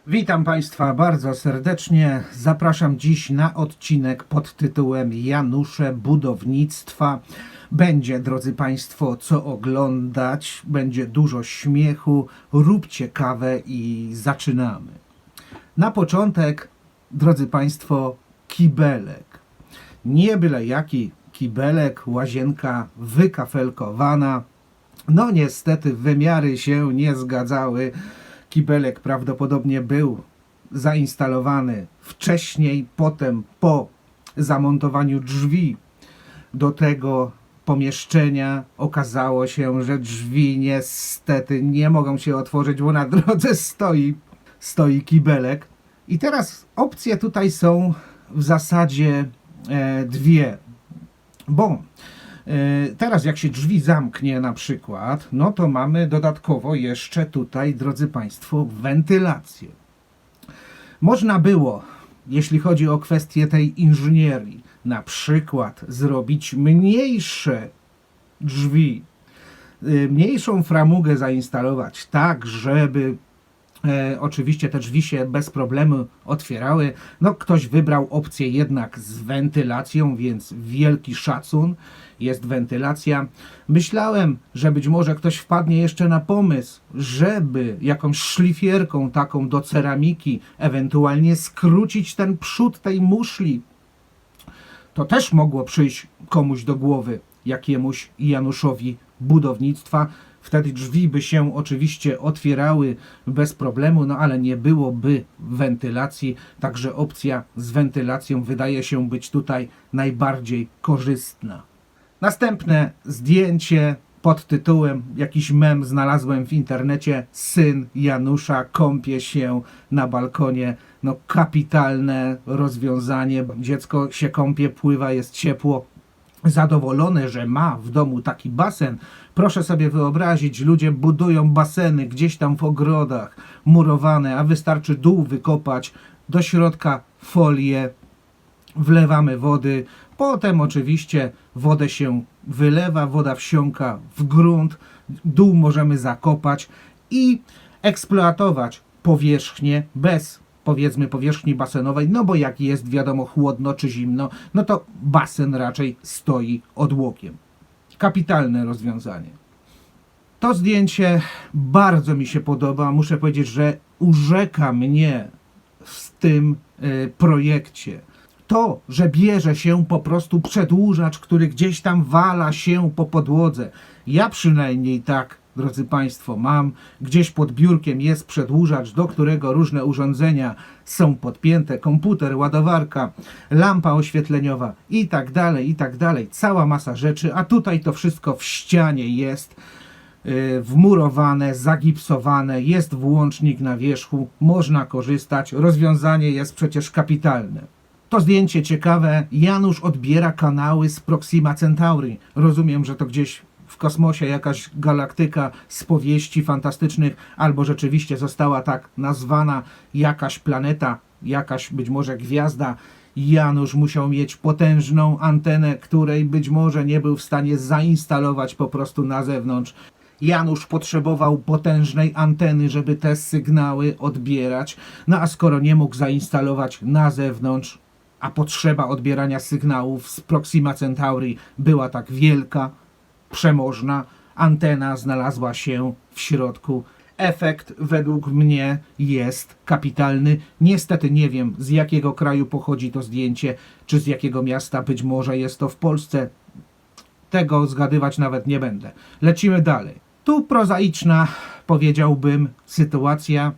Witam Państwa bardzo serdecznie. Zapraszam dziś na odcinek pod tytułem Janusze budownictwa. Będzie, drodzy Państwo, co oglądać, będzie dużo śmiechu, róbcie kawę i zaczynamy. Na początek, drodzy Państwo, kibelek. Nie byle jaki kibelek, łazienka wykafelkowana. No niestety wymiary się nie zgadzały. Kibelek prawdopodobnie był zainstalowany wcześniej, potem po zamontowaniu drzwi do tego pomieszczenia okazało się, że drzwi niestety nie mogą się otworzyć, bo na drodze stoi kibelek. I teraz opcje tutaj są w zasadzie dwie, bo teraz jak się drzwi zamknie na przykład, no to mamy dodatkowo jeszcze tutaj, drodzy Państwo, wentylację. Można było, jeśli chodzi o kwestię tej inżynierii, na przykład zrobić mniejsze drzwi, mniejszą framugę zainstalować tak, żeby oczywiście te drzwi się bez problemu otwierały. No ktoś wybrał opcję jednak z wentylacją, więc wielki szacun, jest wentylacja. Myślałem, że być może ktoś wpadnie jeszcze na pomysł, żeby jakąś szlifierką taką do ceramiki ewentualnie skrócić ten przód tej muszli. To też mogło przyjść komuś do głowy, jakiemuś Januszowi budownictwa. Wtedy drzwi by się oczywiście otwierały bez problemu, no ale nie byłoby wentylacji, także opcja z wentylacją wydaje się być tutaj najbardziej korzystna. Następne zdjęcie pod tytułem, jakiś mem znalazłem w internecie, syn Janusza kąpie się na balkonie. No kapitalne rozwiązanie, dziecko się kąpie, pływa, jest ciepło. Zadowolone, że ma w domu taki basen. Proszę sobie wyobrazić, ludzie budują baseny gdzieś tam w ogrodach, murowane, a wystarczy dół wykopać, do środka folię, wlewamy wody, potem oczywiście wodę się wylewa, woda wsiąka w grunt, dół możemy zakopać i eksploatować powierzchnię bez, powiedzmy, powierzchni basenowej, no bo jak jest wiadomo chłodno czy zimno, no to basen raczej stoi odłokiem. Kapitalne rozwiązanie. To zdjęcie bardzo mi się podoba, muszę powiedzieć, że urzeka mnie w tym projekcie. To, że bierze się po prostu przedłużacz, który gdzieś tam wala się po podłodze. Ja przynajmniej tak, drodzy Państwo, mam. Gdzieś pod biurkiem jest przedłużacz, do którego różne urządzenia są podpięte. Komputer, ładowarka, lampa oświetleniowa i tak dalej, i tak dalej. Cała masa rzeczy, a tutaj to wszystko w ścianie jest wmurowane, zagipsowane, jest włącznik na wierzchu, można korzystać. Rozwiązanie jest przecież kapitalne. To zdjęcie ciekawe. Janusz odbiera kanały z Proxima Centauri. Rozumiem, że to gdzieś w kosmosie jakaś galaktyka z powieści fantastycznych, albo rzeczywiście została tak nazwana jakaś planeta, jakaś być może gwiazda. Janusz musiał mieć potężną antenę, której być może nie był w stanie zainstalować po prostu na zewnątrz. Janusz potrzebował potężnej anteny, żeby te sygnały odbierać. No a skoro nie mógł zainstalować na zewnątrz, a potrzeba odbierania sygnałów z Proxima Centauri była tak wielka, przemożna, antena znalazła się w środku. Efekt według mnie jest kapitalny. Niestety nie wiem, z jakiego kraju pochodzi to zdjęcie, czy z jakiego miasta, być może jest to w Polsce. Tego zgadywać nawet nie będę. Lecimy dalej. Tu prozaiczna, powiedziałbym, sytuacja.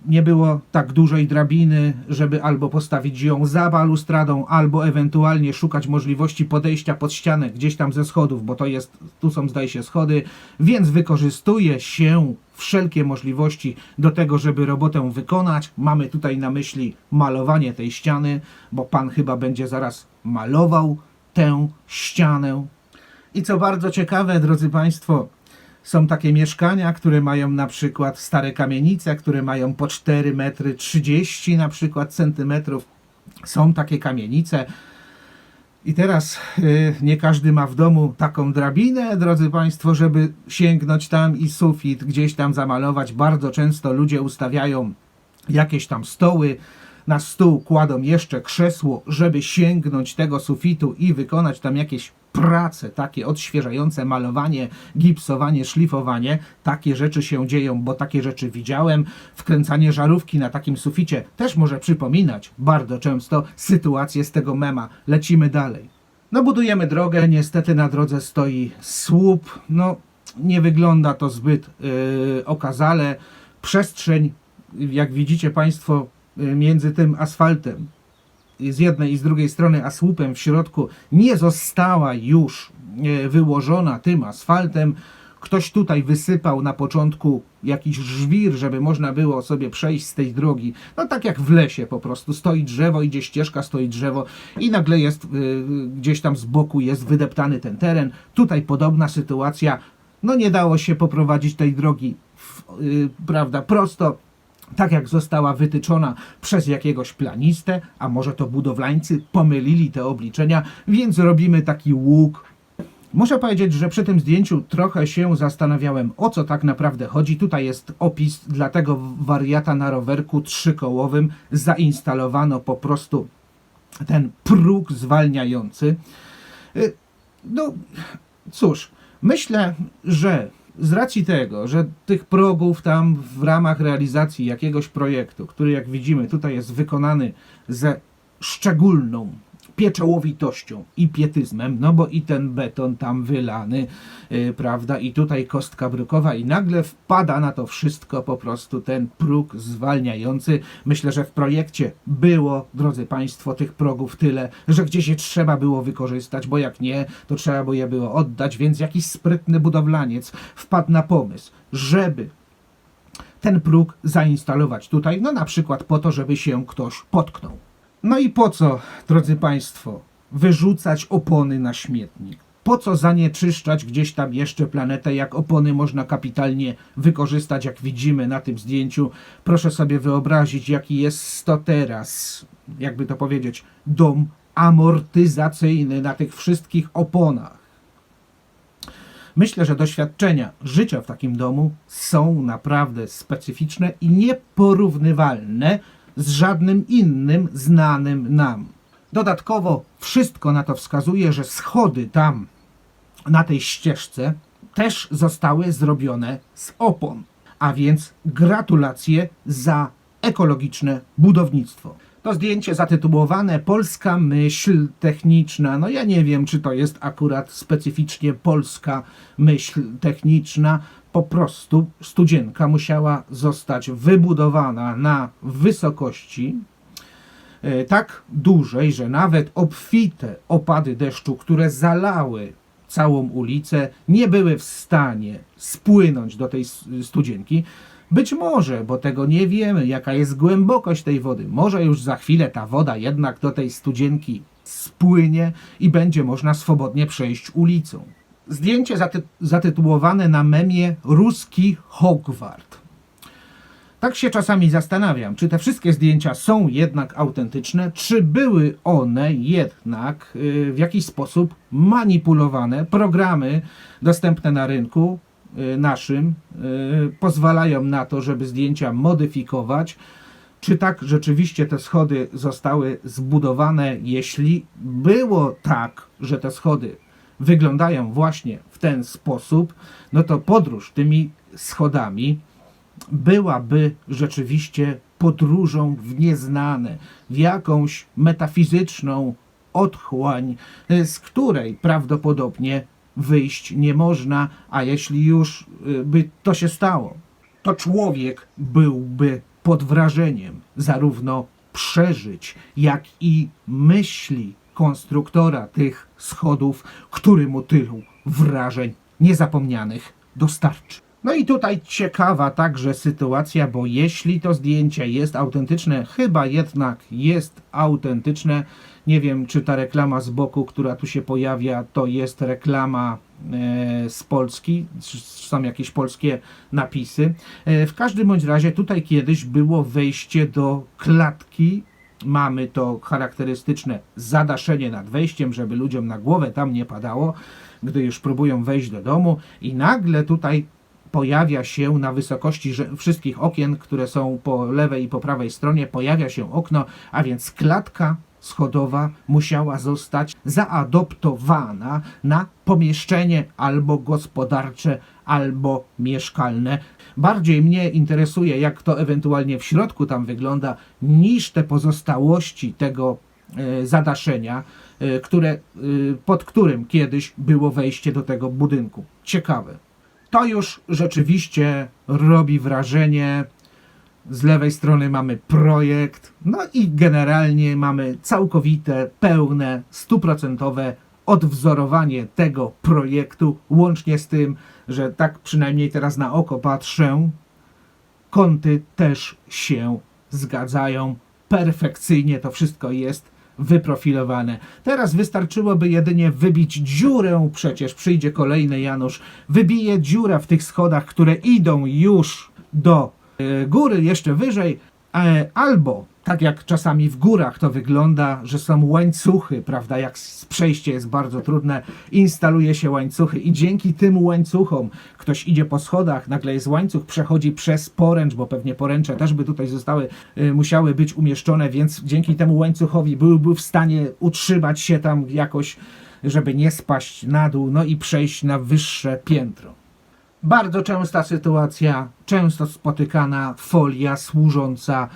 Nie było tak dużej drabiny, żeby albo postawić ją za balustradą, albo ewentualnie szukać możliwości podejścia pod ścianę gdzieś tam ze schodów, bo to jest, tu są zdaje się schody, więc wykorzystuje się wszelkie możliwości do tego, żeby robotę wykonać. Mamy tutaj na myśli malowanie tej ściany, bo pan chyba będzie zaraz malował tę ścianę. I co bardzo ciekawe, drodzy Państwo, są takie mieszkania, które mają na przykład stare kamienice, które mają po 4,30 m na przykład centymetrów. Są takie kamienice. I teraz nie każdy ma w domu taką drabinę, drodzy Państwo, żeby sięgnąć tam i sufit gdzieś tam zamalować. Bardzo często ludzie ustawiają jakieś tam stoły, na stół kładą jeszcze krzesło, żeby sięgnąć tego sufitu i wykonać tam jakieś prace takie odświeżające, malowanie, gipsowanie, szlifowanie. Takie rzeczy się dzieją, bo takie rzeczy widziałem. Wkręcanie żarówki na takim suficie też może przypominać bardzo często sytuację z tego mema. Lecimy dalej. No budujemy drogę, niestety na drodze stoi słup. No nie wygląda to zbyt okazale. Przestrzeń, jak widzicie Państwo, między tym asfaltem z jednej i z drugiej strony, a słupem w środku nie została już wyłożona tym asfaltem. Ktoś tutaj wysypał na początku jakiś żwir, żeby można było sobie przejść z tej drogi. No tak jak w lesie po prostu. Stoi drzewo, idzie ścieżka, stoi drzewo i nagle jest gdzieś tam z boku jest wydeptany ten teren. Tutaj podobna sytuacja. No nie dało się poprowadzić tej drogi prawda, prosto, tak jak została wytyczona przez jakiegoś planistę, a może to budowlańcy pomylili te obliczenia, więc robimy taki łuk. Muszę powiedzieć, że przy tym zdjęciu trochę się zastanawiałem, o co tak naprawdę chodzi. Tutaj jest opis, dla tego wariata na rowerku trzykołowym zainstalowano po prostu ten próg zwalniający. No cóż, myślę, że z racji tego, że tych progów tam w ramach realizacji jakiegoś projektu, który jak widzimy tutaj jest wykonany ze szczególną pieczołowitością i pietyzmem, no bo i ten beton tam wylany, prawda, i tutaj kostka brukowa i nagle wpada na to wszystko po prostu ten próg zwalniający. Myślę, że w projekcie było, drodzy Państwo, tych progów tyle, że gdzieś je trzeba było wykorzystać, bo jak nie, to trzeba by je było oddać, więc jakiś sprytny budowlaniec wpadł na pomysł, żeby ten próg zainstalować tutaj, no na przykład po to, żeby się ktoś potknął. No i po co, drodzy Państwo, wyrzucać opony na śmietnik? Po co zanieczyszczać gdzieś tam jeszcze planetę, jak opony można kapitalnie wykorzystać, jak widzimy na tym zdjęciu? Proszę sobie wyobrazić, jaki jest to teraz, jakby to powiedzieć, dom amortyzacyjny na tych wszystkich oponach. Myślę, że doświadczenia życia w takim domu są naprawdę specyficzne i nieporównywalne z żadnym innym znanym nam. Dodatkowo wszystko na to wskazuje, że schody tam na tej ścieżce też zostały zrobione z opon. A więc gratulacje za ekologiczne budownictwo. To zdjęcie zatytułowane Polska myśl techniczna. No ja nie wiem, czy to jest akurat specyficznie polska myśl techniczna. Po prostu studzienka musiała zostać wybudowana na wysokości tak dużej, że nawet obfite opady deszczu, które zalały całą ulicę, nie były w stanie spłynąć do tej studzienki. Być może, bo tego nie wiemy, jaka jest głębokość tej wody. Może już za chwilę ta woda jednak do tej studzienki spłynie i będzie można swobodnie przejść ulicą. Zdjęcie zatytułowane na memie Ruski Hogwart. Tak się czasami zastanawiam, czy te wszystkie zdjęcia są jednak autentyczne, czy były one jednak w jakiś sposób manipulowane. Programy dostępne na rynku naszym pozwalają na to, żeby zdjęcia modyfikować. Czy tak rzeczywiście te schody zostały zbudowane? Jeśli było tak, że te schody wyglądają właśnie w ten sposób, no to podróż tymi schodami byłaby rzeczywiście podróżą w nieznane, w jakąś metafizyczną otchłań, z której prawdopodobnie wyjść nie można, a jeśli już by to się stało, to człowiek byłby pod wrażeniem zarówno przeżyć, jak i myśli konstruktora tych schodów, który mu tylu wrażeń niezapomnianych dostarczy. No i tutaj ciekawa także sytuacja, bo jeśli to zdjęcie jest autentyczne, chyba jednak jest autentyczne. Nie wiem, czy ta reklama z boku, która tu się pojawia, to jest reklama z Polski, czy są jakieś polskie napisy. W każdym bądź razie tutaj kiedyś było wejście do klatki. Mamy to charakterystyczne zadaszenie nad wejściem, żeby ludziom na głowę tam nie padało, gdy już próbują wejść do domu i nagle tutaj pojawia się na wysokości wszystkich okien, które są po lewej i po prawej stronie, pojawia się okno, a więc klatka schodowa musiała zostać zaadoptowana na pomieszczenie albo gospodarcze, albo mieszkalne. Bardziej mnie interesuje, jak to ewentualnie w środku tam wygląda, niż te pozostałości tego zadaszenia, pod którym kiedyś było wejście do tego budynku. Ciekawe. To już rzeczywiście robi wrażenie. Z lewej strony mamy projekt, no i generalnie mamy całkowite, pełne, 100% odwzorowanie tego projektu, łącznie z tym, że tak przynajmniej teraz na oko patrzę, kąty też się zgadzają, perfekcyjnie to wszystko jest wyprofilowane. Teraz wystarczyłoby jedynie wybić dziurę, przecież przyjdzie kolejny Janusz, wybije dziurę w tych schodach, które idą już do góry, jeszcze wyżej, albo tak jak czasami w górach to wygląda, że są łańcuchy, prawda, jak przejście jest bardzo trudne, instaluje się łańcuchy i dzięki tym łańcuchom ktoś idzie po schodach, nagle jest łańcuch, przechodzi przez poręcz, bo pewnie poręcze też by tutaj musiały być umieszczone, więc dzięki temu łańcuchowi byłby w stanie utrzymać się tam jakoś, żeby nie spaść na dół, no i przejść na wyższe piętro. Bardzo częsta sytuacja, często spotykana folia służąca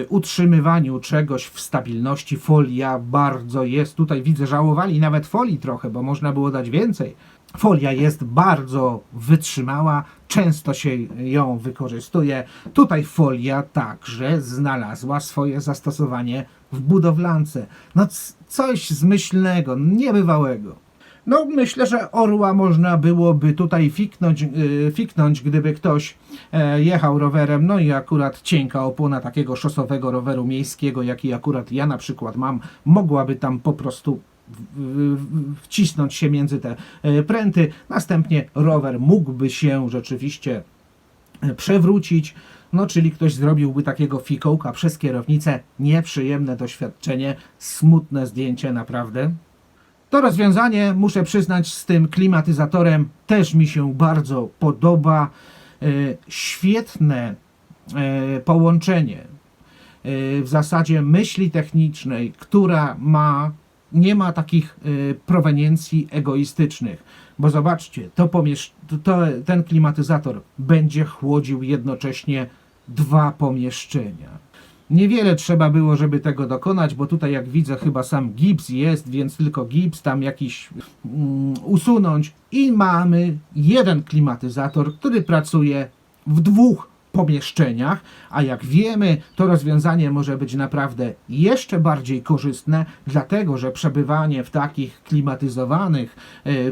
utrzymywaniu czegoś w stabilności. Folia bardzo jest, tutaj widzę, żałowali nawet folii trochę, bo można było dać więcej. Folia jest bardzo wytrzymała, często się ją wykorzystuje. Tutaj folia także znalazła swoje zastosowanie w budowlance. No coś zmyślnego, niebywałego. No myślę, że orła można byłoby tutaj fiknąć, gdyby ktoś jechał rowerem, no i akurat cienka opona takiego szosowego roweru miejskiego, jaki akurat ja na przykład mam, mogłaby tam po prostu wcisnąć się między te pręty. Następnie rower mógłby się rzeczywiście przewrócić, no czyli ktoś zrobiłby takiego fikołka przez kierownicę. Nieprzyjemne doświadczenie, smutne zdjęcie naprawdę. To rozwiązanie, muszę przyznać, z tym klimatyzatorem też mi się bardzo podoba. Świetne połączenie w zasadzie myśli technicznej, która nie ma takich proweniencji egoistycznych. Bo zobaczcie, ten klimatyzator będzie chłodził jednocześnie 2 pomieszczenia. Niewiele trzeba było, żeby tego dokonać, bo tutaj jak widzę chyba sam gips jest, więc tylko gips tam jakiś usunąć i mamy jeden klimatyzator, który pracuje w 2 pomieszczeniach, a jak wiemy, to rozwiązanie może być naprawdę jeszcze bardziej korzystne, dlatego że przebywanie w takich klimatyzowanych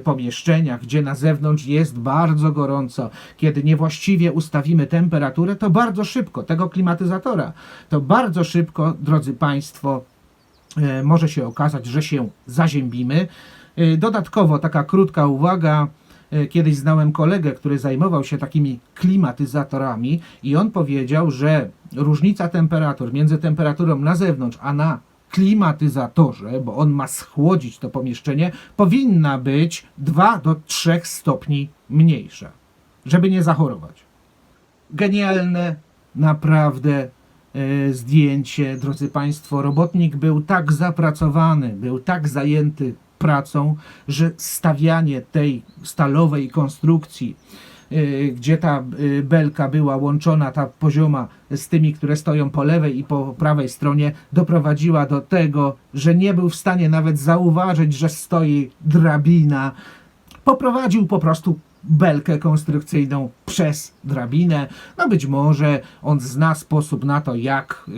pomieszczeniach, gdzie na zewnątrz jest bardzo gorąco, kiedy niewłaściwie ustawimy temperaturę, to bardzo szybko tego klimatyzatora, to bardzo szybko, drodzy Państwo, może się okazać, że się zaziębimy. Dodatkowo taka krótka uwaga. Kiedyś znałem kolegę, który zajmował się takimi klimatyzatorami i on powiedział, że różnica temperatur między temperaturą na zewnątrz, a na klimatyzatorze, bo on ma schłodzić to pomieszczenie, powinna być 2 do 3 stopni mniejsza, żeby nie zachorować. Genialne, naprawdę zdjęcie, drodzy Państwo. Robotnik był tak zapracowany, był tak zajęty pracą, że stawianie tej stalowej konstrukcji, gdzie ta belka była łączona, ta pozioma, z tymi, które stoją po lewej i po prawej stronie, doprowadziła do tego, że nie był w stanie nawet zauważyć, że stoi drabina. Poprowadził po prostu belkę konstrukcyjną przez drabinę. No być może on zna sposób na to, jak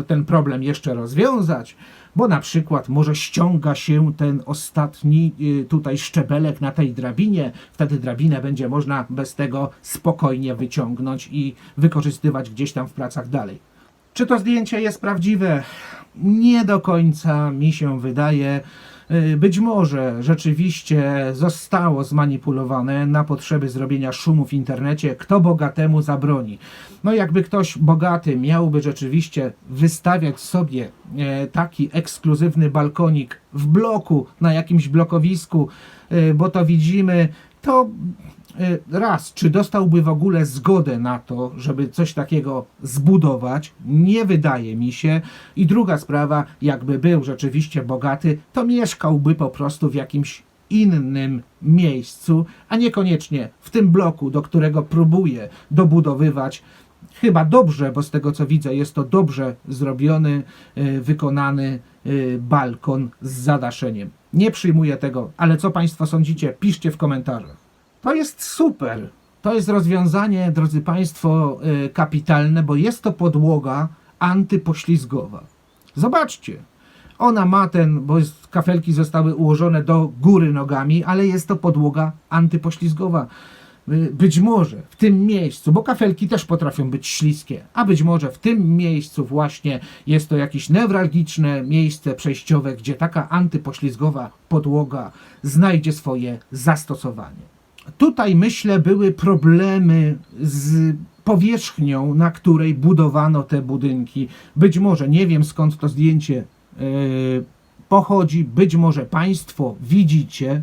ten problem jeszcze rozwiązać, bo na przykład może ściąga się ten ostatni tutaj szczebelek na tej drabinie, wtedy drabinę będzie można bez tego spokojnie wyciągnąć i wykorzystywać gdzieś tam w pracach dalej. Czy to zdjęcie jest prawdziwe? Nie do końca mi się wydaje. Być może rzeczywiście zostało zmanipulowane na potrzeby zrobienia szumu w internecie. Kto bogatemu zabroni? No jakby ktoś bogaty miałby rzeczywiście wystawiać sobie taki ekskluzywny balkonik w bloku, na jakimś blokowisku, bo to widzimy to raz, czy dostałby w ogóle zgodę na to, żeby coś takiego zbudować? Nie wydaje mi się. I druga sprawa, jakby był rzeczywiście bogaty, to mieszkałby po prostu w jakimś innym miejscu, a niekoniecznie w tym bloku, do którego próbuje dobudowywać. Chyba dobrze, bo z tego co widzę, jest to dobrze zrobiony, wykonany balkon z zadaszeniem. Nie przyjmuję tego, ale co Państwo sądzicie? Piszcie w komentarzach. To jest super. To jest rozwiązanie, drodzy Państwo, kapitalne, bo jest to podłoga antypoślizgowa. Zobaczcie. Ona ma bo kafelki zostały ułożone do góry nogami, ale jest to podłoga antypoślizgowa. Być może w tym miejscu, bo kafelki też potrafią być śliskie, a być może w tym miejscu właśnie jest to jakieś newralgiczne miejsce przejściowe, gdzie taka antypoślizgowa podłoga znajdzie swoje zastosowanie. Tutaj, myślę, były problemy z powierzchnią, na której budowano te budynki. Być może, nie wiem skąd to zdjęcie pochodzi, być może Państwo widzicie.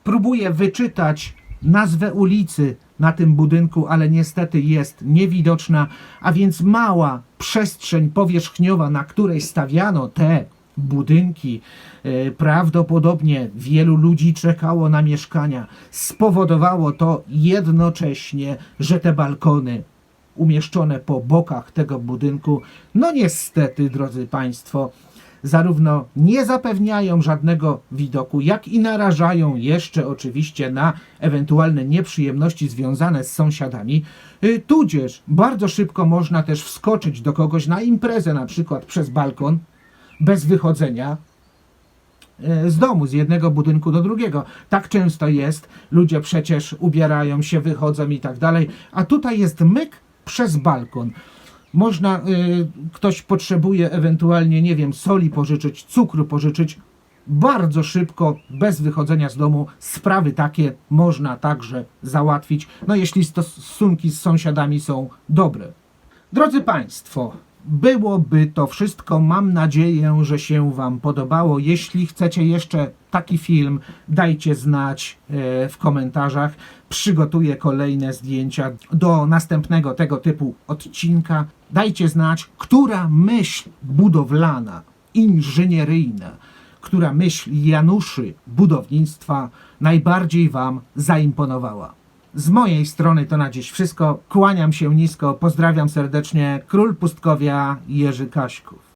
Próbuję wyczytać nazwę ulicy na tym budynku, ale niestety jest niewidoczna, a więc mała przestrzeń powierzchniowa, na której stawiano te budynki. Prawdopodobnie wielu ludzi czekało na mieszkania. Spowodowało to jednocześnie, że te balkony umieszczone po bokach tego budynku, no niestety, drodzy Państwo, zarówno nie zapewniają żadnego widoku, jak i narażają jeszcze oczywiście na ewentualne nieprzyjemności związane z sąsiadami, tudzież bardzo szybko można też wskoczyć do kogoś na imprezę, na przykład przez balkon, bez wychodzenia z domu, z jednego budynku do drugiego. Tak często jest, ludzie przecież ubierają się, wychodzą i tak dalej, a tutaj jest myk przez balkon. Można, ktoś potrzebuje ewentualnie, nie wiem, soli pożyczyć, cukru pożyczyć. Bardzo szybko, bez wychodzenia z domu, sprawy takie można także załatwić, no jeśli stosunki z sąsiadami są dobre. Drodzy Państwo, byłoby to wszystko. Mam nadzieję, że się Wam podobało. Jeśli chcecie jeszcze taki film, dajcie znać w komentarzach. Przygotuję kolejne zdjęcia do następnego tego typu odcinka. Dajcie znać, która myśl budowlana, inżynieryjna, która myśl Januszy budownictwa najbardziej Wam zaimponowała. Z mojej strony to na dziś wszystko. Kłaniam się nisko, pozdrawiam serdecznie. Król Pustkowia, Jerzy Kaśków.